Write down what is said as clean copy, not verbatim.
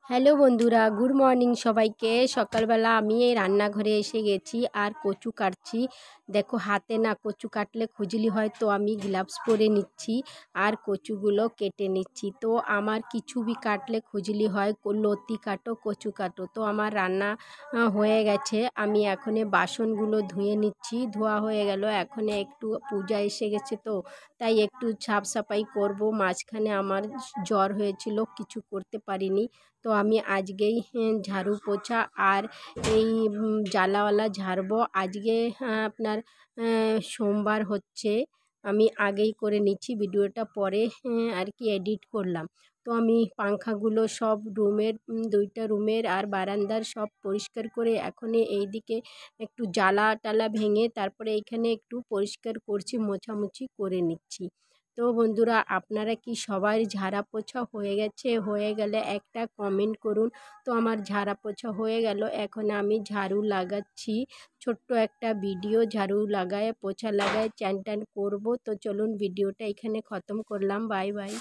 Hello বন্ধুরা, good morning সবাইকে। সকালবেলা আমি এই রান্নাঘরে এসে গেছি আর কচু কাটছি। দেখো হাতে না কচু কাটলে খুজলি হয়, তো আমি গ্লাভস পরে নিচ্ছি আর কচুগুলো কেটে নিচ্ছি। তো আমার কিছু বি কাটলে খুজলি হয়, লতি কাটো কচু কাটো। তো আমার রান্না হয়ে গেছে, আমি এখন বাসনগুলো ধুয়ে নিচ্ছি। ধোয়া হয়ে গেল, এখন একটু পূজা এসে গেছে, তো তাই একটু সাফ সাফাই করবো। মাঝখানে আমার জ্বর হয়েছিল, কিছু করতে পারিনি। তো আমি আজকেই ঝাড়ু পোছা আর এই জালাওয়ালা ঝাড়বো। আজকে আপনার সোমবার হচ্ছে, আমি আগেই করে নিচ্ছি, ভিডিওটা পরে আর কি এডিট করলাম। তো আমি পাংখাগুলো সব রুমের, দুইটা রুমের আর বারান্দার সব পরিষ্কার করে এখন এই দিকে একটু জালা টালা ভেঙে তারপরে এখানে একটু পরিষ্কার করছি, মোছামুছি করে নিচ্ছি। তো বন্ধুরা, আপনারা কি সবার ঝাড়া পোছা হয়ে গেছে? হয়ে গেলে একটা কমেন্ট করুন। তো আমার ঝাড়া পোছা হয়ে গেল, এখন আমি ঝাড়ু লাগাচ্ছি। ছোট্ট একটা ভিডিও, ঝাড়ু লাগায় পোছা লাগায় চান টান করবো। তো চলুন ভিডিওটা এখানে খতম করলাম। Bye bye.